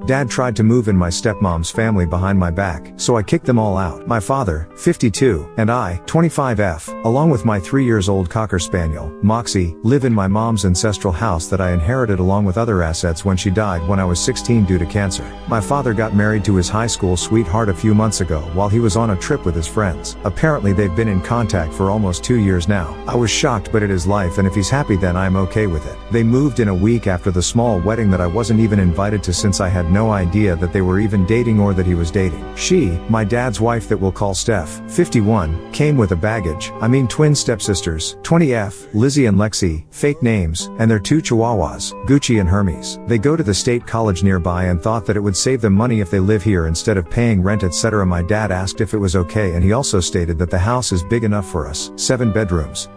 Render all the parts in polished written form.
Dad tried to move in my stepmom's family behind my back, so I kicked them all out. My father, 52, and I, 25F, along with my 3 years old Cocker Spaniel, Moxie, live in my mom's ancestral house that I inherited along with other assets when she died when I was 16 due to cancer. My father got married to his high school sweetheart a few months ago while he was on a trip with his friends. Apparently they've been in contact for almost 2 years now. I was shocked, but it is life, and if he's happy then I'm okay with it. They moved in a week after the small wedding that I wasn't even invited to, since I had no idea that they were even dating or that he was dating. She, my dad's wife that we'll call Steph, 51, came with a baggage, twin stepsisters, 20F, Lizzie and Lexi, fake names, and their 2 chihuahuas, Gucci and Hermes. They go to the state college nearby and thought that it would save them money if they live here instead of paying rent, etc. My dad asked if it was okay, and he also stated that the house is big enough for us, 7 bedrooms,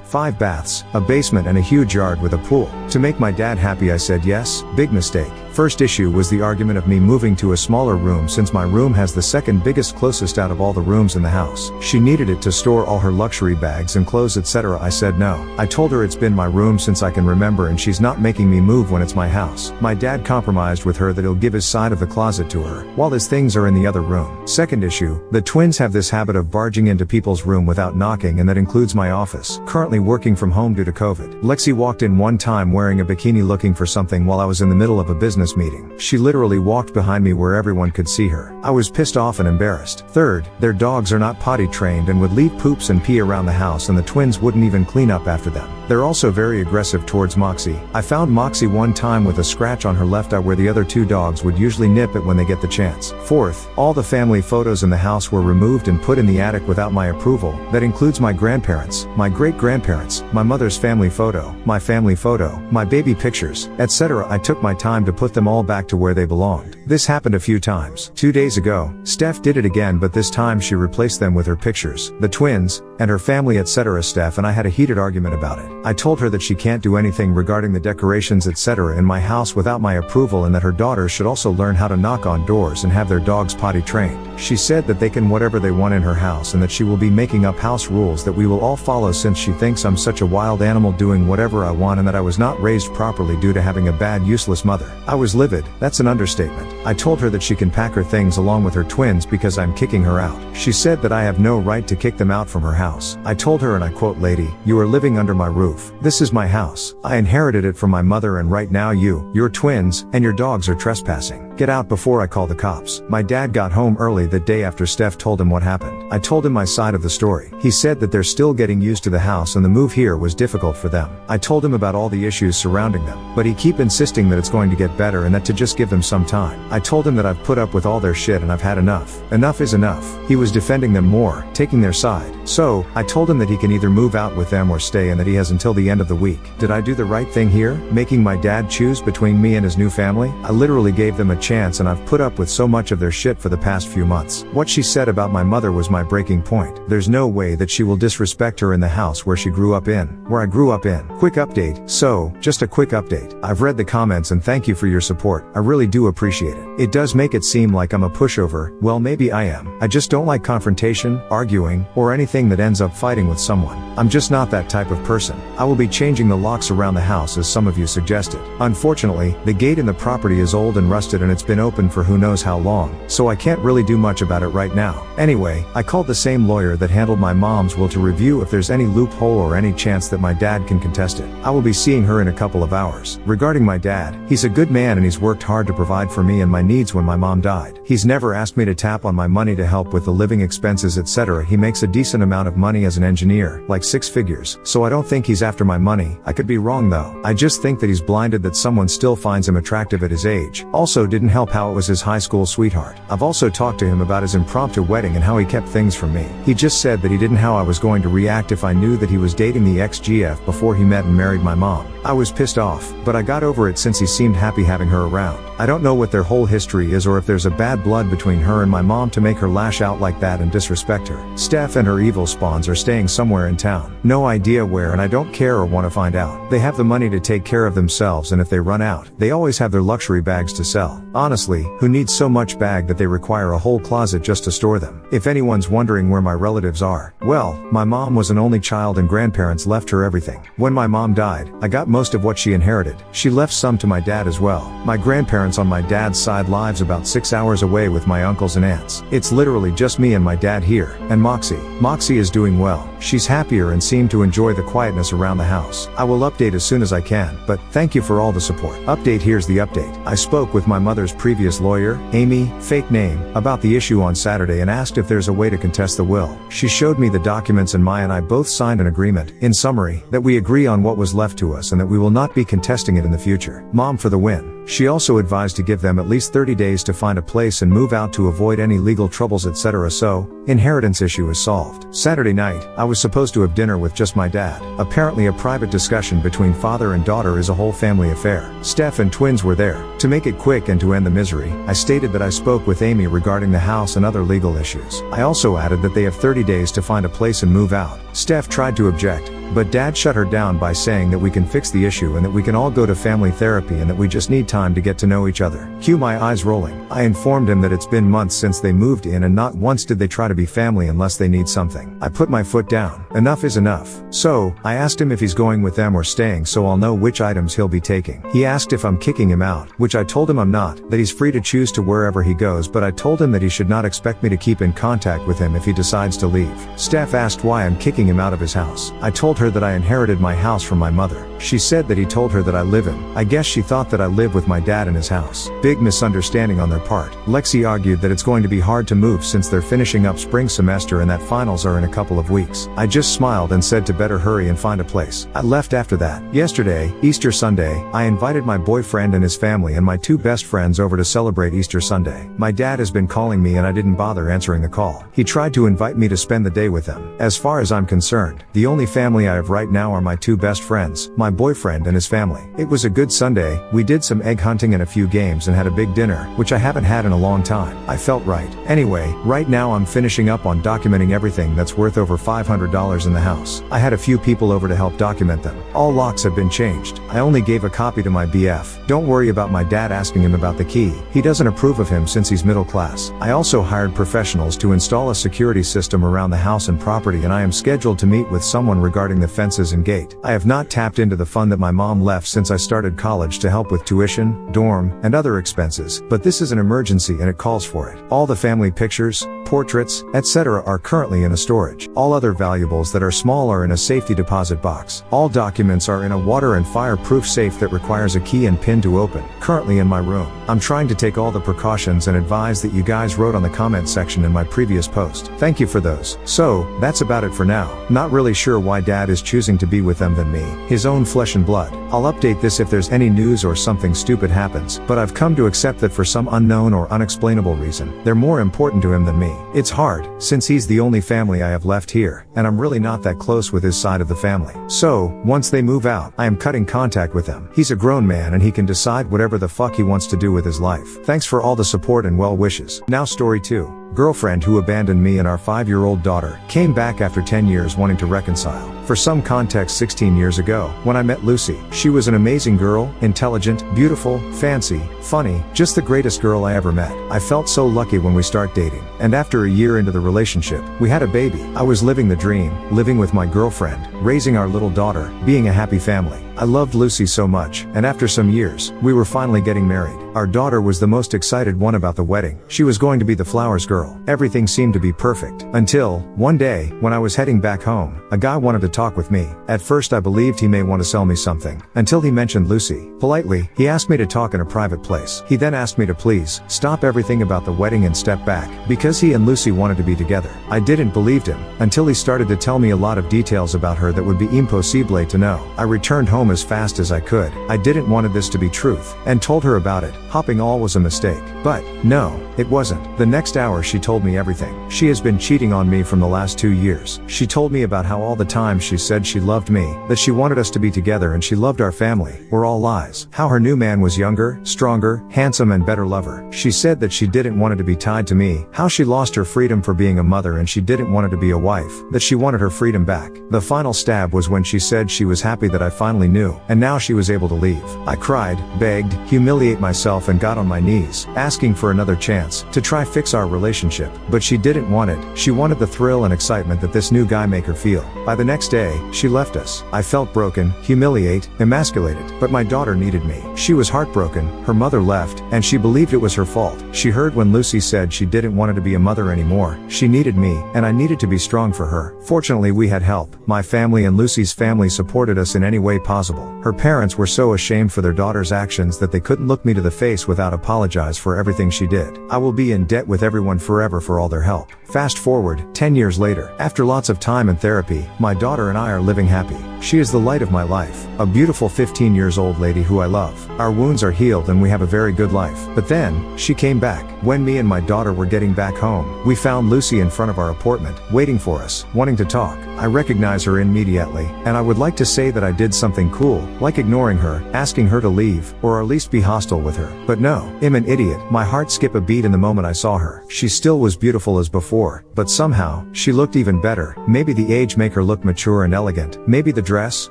5 baths, a basement and a huge yard with a pool. To make my dad happy I said yes. Big mistake. First issue was the argument of me moving to a smaller room, since my room has the second biggest closest out of all the rooms in the house. She needed it to store all her luxury bags and clothes, etc. I said no. I told her it's been my room since I can remember and she's not making me move when it's my house. My dad compromised with her that he'll give his side of the closet to her, while his things are in the other room. Second issue, the twins have this habit of barging into people's room without knocking, and that includes my office. Currently working from home due to COVID. Lexi walked in one time wearing a bikini looking for something while I was in the middle of a business meeting. She literally walked behind me where everyone could see her. I was pissed off and embarrassed. Third, their dogs are not potty trained and would leave poops and pee around the house, and the twins wouldn't even clean up after them. They're also very aggressive towards Moxie. I found Moxie one time with a scratch on her left eye where the other 2 dogs would usually nip it when they get the chance. Fourth, all the family photos in the house were removed and put in the attic without my approval. That includes my grandparents, my great-grandparents, my mother's family photo, my baby pictures, etc. I took my time to put them all back to where they belonged. This happened a few times. 2 days ago, Steph did it again, but this time she replaced them with her pictures, the twins, and her family, etc. Steph and I had a heated argument about it. I told her that she can't do anything regarding the decorations, etc. in my house without my approval, and that her daughters should also learn how to knock on doors and have their dogs potty trained. She said that they can whatever they want in her house and that she will be making up house rules that we will all follow, since she thinks I'm such a wild animal doing whatever I want and that I was not raised properly due to having a bad, useless mother. I was livid. That's an understatement. I told her that she can pack her things along with her twins because I'm kicking her out. She said that I have no right to kick them out from her house. I told her, and I quote, "Lady, you are living under my roof. This is my house. I inherited it from my mother, and right now your twins, and your dogs are trespassing. Get out before I call the cops." My dad got home early that day after Steph told him what happened. I told him my side of the story. He said that they're still getting used to the house and the move here was difficult for them. I told him about all the issues surrounding them, but he keep insisting that it's going to get better and that to just give them some time. I told him that I've put up with all their shit and I've had enough. Enough is enough. He was defending them more, taking their side. So, I told him that he can either move out with them or stay, and that he has until the end of the week. Did I do the right thing here, making my dad choose between me and his new family? I literally gave them a chance, and I've put up with so much of their shit for the past few months. What she said about my mother was my breaking point. There's no way that she will disrespect her in the house where she grew up in, where I grew up in. Quick update. So, just a quick update. I've read the comments and thank you for your support. I really do appreciate it. It does make it seem like I'm a pushover. Well, maybe I am. I just don't like confrontation, arguing, or anything that ends up fighting with someone. I'm just not that type of person. I will be changing the locks around the house as some of you suggested. Unfortunately, the gate in the property is old and rusted, and it's been open for who knows how long, so I can't really do much about it right now. Anyway, I called the same lawyer that handled my mom's will to review if there's any loophole or any chance that my dad can contest it. I will be seeing her in a couple of hours. Regarding my dad, he's a good man and he's worked hard to provide for me and my needs when my mom died. He's never asked me to tap on my money to help with the living expenses, etc. He makes a decent amount of money as an engineer, like 6 figures, so I don't think he's after my money. I could be wrong though. I just think that he's blinded that someone still finds him attractive at his age. Also, didn't help how it was his high school sweetheart. I've also talked to him about his impromptu wedding and how he kept things from me. He just said that he didn't know how I was going to react if I knew that he was dating the ex-GF before he met and married my mom. I was pissed off, but I got over it since he seemed happy having her around. I don't know what their whole history is or if there's a bad blood between her and my mom to make her lash out like that and disrespect her. Steph and her evil spawns are staying somewhere in town. No idea where, and I don't care or want to find out. They have the money to take care of themselves, and if they run out, they always have their luxury bags to sell. Honestly, who needs so much bag that they require a whole closet just to store them? If anyone's wondering where my relatives are, well, my mom was an only child and grandparents left her everything. When my mom died, I got most of what she inherited. She left some to my dad as well. My grandparents on my dad's side outside lives about 6 hours away with my uncles and aunts. It's literally just me and my dad here, and Moxie. Moxie is doing well. She's happier and seemed to enjoy the quietness around the house. I will update as soon as I can, but thank you for all the support. Update. Here's the update. I spoke with my mother's previous lawyer, Amy, fake name, about the issue on Saturday and asked if there's a way to contest the will. She showed me the documents and Maya and I both signed an agreement, in summary, that we agree on what was left to us and that we will not be contesting it in the future. Mom for the win. She also advised to give them at least 30 days to find a place and move out to avoid any legal troubles, etc. So, inheritance issue is solved. Saturday night, I was supposed to have dinner with just my dad. Apparently a private discussion between father and daughter is a whole family affair. Steph and twins were there. To make it quick and to end the misery, I stated that I spoke with Amy regarding the house and other legal issues. I also added that they have 30 days to find a place and move out. Steph tried to object, but Dad shut her down by saying that we can fix the issue and that we can all go to family therapy and that we just need time to get to know each other. Cue my eyes rolling. I informed him that it's been months since they moved in and not once did they try to be family unless they need something. I put my foot down. Enough is enough. So, I asked him if he's going with them or staying so I'll know which items he'll be taking. He asked if I'm kicking him out, which I told him I'm not, that he's free to choose to wherever he goes, but I told him that he should not expect me to keep in contact with him if he decides to leave. Steph asked why I'm kicking him out of his house. I told her that I inherited my house from my mother. She said that he told her that I live in. I guess she thought that I live with my dad in his house. Big misunderstanding on their part. Lexi argued that it's going to be hard to move since they're finishing up spring semester and that finals are in a couple of weeks. I just smiled and said to better hurry and find a place. I left after that. Yesterday, Easter Sunday, I invited my boyfriend and his family and my two best friends over to celebrate Easter Sunday. My dad has been calling me and I didn't bother answering the call. He tried to invite me to spend the day with them. As far as I'm concerned, the only family I have right now are my two best friends, my boyfriend and his family. It was a good Sunday. We did some egg hunting and a few games and had a big dinner, which I haven't had in a long time. I felt right. Anyway, right now I'm finishing up on documenting everything that's worth over $500 in the house. I had a few people over to help document them. All locks have been changed. I only gave a copy to my BF. Don't worry about my dad asking him about the key. He doesn't approve of him since he's middle class. I also hired professionals to install a security system around the house and property and I am scheduled to meet with someone regarding the fences and gate. I have not tapped into the fund that my mom left since I started college to help with tuition, dorm, and other expenses, but this is an emergency and it calls for it. All the family pictures, portraits, etc. are currently in a storage. All other valuables that are small are in a safety deposit box. All documents are in a water and fireproof safe that requires a key and pin to open, currently in my room. I'm trying to take all the precautions and advise that you guys wrote on the comment section in my previous post. Thank you for those. So, that's about it for now. Not really sure why Dad is choosing to be with them than me, his own flesh and blood. I'll update this if there's any news or something stupid happens, but I've come to accept that for some unknown or unexplainable reason, they're more important to him than me. It's hard, since he's the only family I have left here, and I'm really not that close with his side of the family. So, once they move out, I am cutting contact with them. He's a grown man and he can decide whatever the fuck he wants to do with his life. Thanks for all the support and well wishes. Now story 2. Girlfriend who abandoned me and our 5-year-old daughter, came back after 10 years wanting to reconcile. For some context, 16 years ago, when I met Lucy, she was an amazing girl, intelligent, beautiful, fancy, funny, just the greatest girl I ever met. I felt so lucky when we start dating, and after a year into the relationship, we had a baby. I was living the dream, living with my girlfriend, raising our little daughter, being a happy family. I loved Lucy so much, and after some years, we were finally getting married. Our daughter was the most excited one about the wedding. She was going to be the flowers girl. Everything seemed to be perfect. Until, one day, when I was heading back home, a guy wanted to talk with me. At first I believed he may want to sell me something, until he mentioned Lucy. Politely, he asked me to talk in a private place. He then asked me to please, stop everything about the wedding and step back, because he and Lucy wanted to be together. I didn't believe him, until he started to tell me a lot of details about her that would be impossible to know. I returned home as fast as I could. I didn't wanted this to be truth, and told her about it. Hopping all was a mistake. But, no, it wasn't. The next hour she told me everything. She has been cheating on me from the last 2 years. She told me about how all the time she said she loved me, that she wanted us to be together and she loved our family, were all lies. How her new man was younger, stronger, handsome and better lover. She said that she didn't want it to be tied to me, how she lost her freedom for being a mother and she didn't want it to be a wife, that she wanted her freedom back. The final stab was when she said she was happy that I finally knew, and now she was able to leave. I cried, begged, humiliate myself and got on my knees, asking for another chance, to try fix our relationship, but she didn't want it. She wanted the thrill and excitement that this new guy make her feel. By the next day, she left us. I felt broken, humiliated, emasculated, but my daughter needed me. She was heartbroken, her mother left, and she believed it was her fault. She heard when Lucy said she didn't want to be a mother anymore. She needed me, and I needed to be strong for her. Fortunately, we had help. My family and Lucy's family supported us in any way possible. Her parents were so ashamed for their daughter's actions that they couldn't look me to the face without apologize for everything she did. I will be in debt with everyone forever for all their help. Fast forward, 10 years later, after lots of time and therapy, my daughter and I are living happy. She is the light of my life, a beautiful 15 years old lady who I love. Our wounds are healed and we have a very good life. But then, she came back. When me and my daughter were getting back home, we found Lucy in front of our apartment, waiting for us, wanting to talk. I recognized her immediately, and I would like to say that I did something cool, like ignoring her, asking her to leave, or at least be hostile with her. But no, I'm an idiot. My heart skipped a beat in the moment I saw her. She still was beautiful as before, but somehow, she looked even better. Maybe the age make her look mature and elegant. Maybe the dress,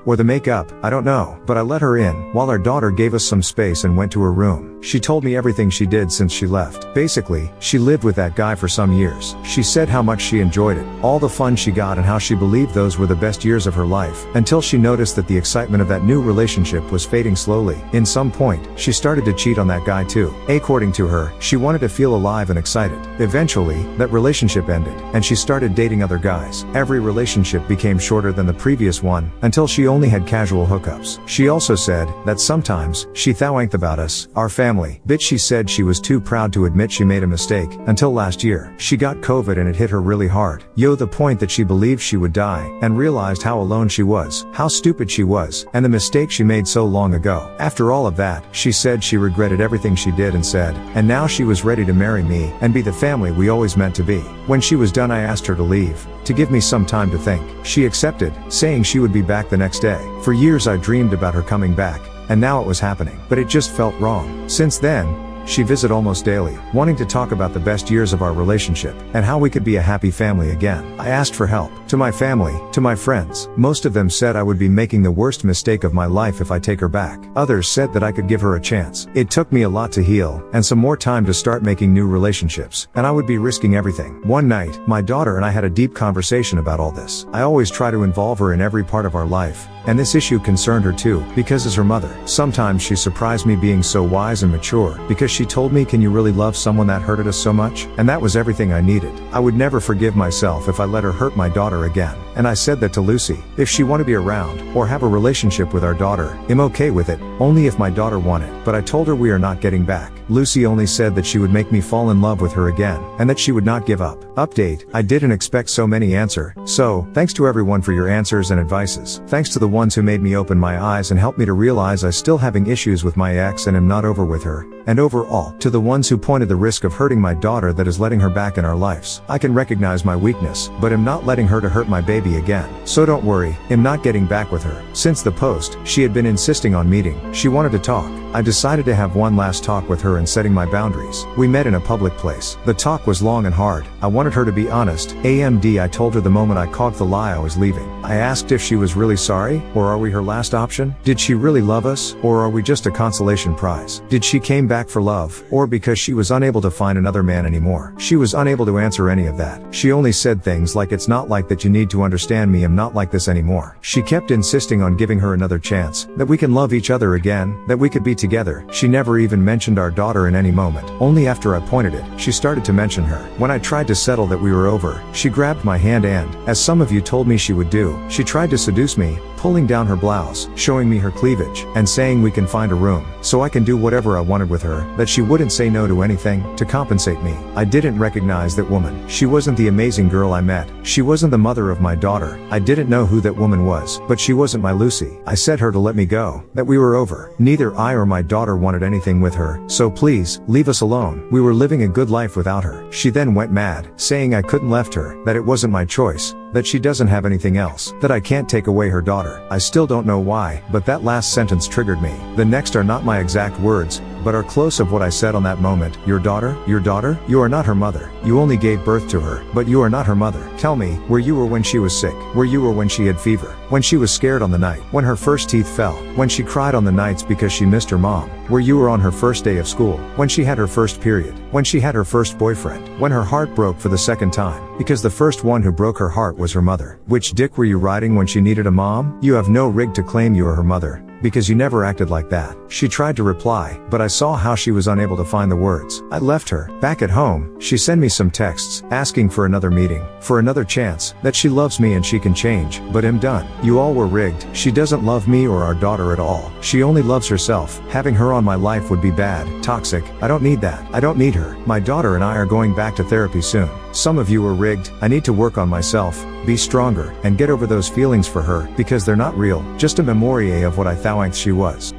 or the makeup, I don't know. But I let her in, while our daughter gave us some space and went to her room. She told me everything she did since she left. Basically, she lived with that guy for some years. She said how much she enjoyed it, all the fun she got and how she believed those were the best years of her life, until she noticed that the excitement of that new relationship was fading slowly. In some point, she started to cheat on that guy too. According to her, she wanted to feel alive and excited. Eventually, that relationship ended, and she started dating other guys. Every relationship became shorter than the previous one, until she only had casual hookups. She also said that sometimes she thanked about us, our family. Bitch, she said she was too proud to admit she made a mistake, until last year. She got COVID and it hit her really hard. The point that she believed she would die, and realized how alone she was, how stupid she was, and the mistake she made so long ago. After all of that, she said she regretted everything she did and said, and now she was ready to marry me, and be the family we always meant to be. When she was done, I asked her to leave, to give me some time to think. She accepted, saying she would be back the next day. For years I dreamed about her coming back, and now it was happening. But it just felt wrong. Since then, she visited almost daily, wanting to talk about the best years of our relationship, and how we could be a happy family again. I asked for help. To my family, to my friends, most of them said I would be making the worst mistake of my life if I take her back. Others said that I could give her a chance. It took me a lot to heal, and some more time to start making new relationships, and I would be risking everything. One night, my daughter and I had a deep conversation about all this. I always try to involve her in every part of our life, and this issue concerned her too, because as her mother, sometimes she surprised me being so wise and mature, because she told me, can you really love someone that hurted us so much? And that was everything I needed. I would never forgive myself if I let her hurt my daughter again. And I said that to Lucy. If she want to be around, or have a relationship with our daughter, I'm okay with it, only if my daughter want it. But I told her we are not getting back. Lucy only said that she would make me fall in love with her again, and that she would not give up. Update, I didn't expect so many answer. So, thanks to everyone for your answers and advices. Thanks to the ones who made me open my eyes and helped me to realize I still having issues with my ex and am not over with her. And overall, to the ones who pointed the risk of hurting my daughter that is letting her back in our lives. I can recognize my weakness, but am not letting her to hurt my baby again. So don't worry, I'm not getting back with her. Since the post, she had been insisting on meeting. She wanted to talk. I decided to have one last talk with her and setting my boundaries. We met in a public place. The talk was long and hard. I wanted her to be honest. AMD, I told her the moment I caught the lie I was leaving. I asked if she was really sorry, or are we her last option? Did she really love us, or are we just a consolation prize? Did she came back for love, or because she was unable to find another man anymore? She was unable to answer any of that. She only said things like, it's not like that, you need to understand me, I'm not like this anymore. She kept insisting on giving her another chance, that we can love each other again, that we could be together. She never even mentioned our daughter in any moment. Only after I pointed it, she started to mention her. When I tried to settle that we were over, she grabbed my hand and, as some of you told me she would do, she tried to seduce me, pulling down her blouse, showing me her cleavage, and saying we can find a room, so I can do whatever I wanted with her, that she wouldn't say no to anything, to compensate me. I didn't recognize that woman. She wasn't the amazing girl I met. She wasn't the mother of my daughter. I didn't know who that woman was, but she wasn't my Lucy. I said her to let me go, that we were over. Neither I or my daughter wanted anything with her, so please, leave us alone. We were living a good life without her. She then went mad, saying I couldn't left her, that it wasn't my choice, that she doesn't have anything else, that I can't take away her daughter. I still don't know why, but that last sentence triggered me. The next are not my exact words, but are close of what I said on that moment. Your daughter? You are not her mother. You only gave birth to her, but you are not her mother. Tell me, where you were when she was sick, where you were when she had fever, when she was scared on the night, when her first teeth fell, when she cried on the nights because she missed her mom, where you were on her first day of school, when she had her first period, when she had her first boyfriend, when her heart broke for the second time, because the first one who broke her heart was her mother. Which dick were you riding when she needed a mom? You have no rig to claim you are her mother, because you never acted like that. She tried to reply, but I saw how she was unable to find the words. I left her. Back at home, she sent me some texts, asking for another meeting, for another chance, that she loves me and she can change, but I'm done. You all were rigged. She doesn't love me or our daughter at all. She only loves herself. Having her on my life would be bad, toxic. I don't need that. I don't need her. My daughter and I are going back to therapy soon. Some of you are rigged. I need to work on myself, be stronger, and get over those feelings for her, because they're not real, just a memory of what I thought she was.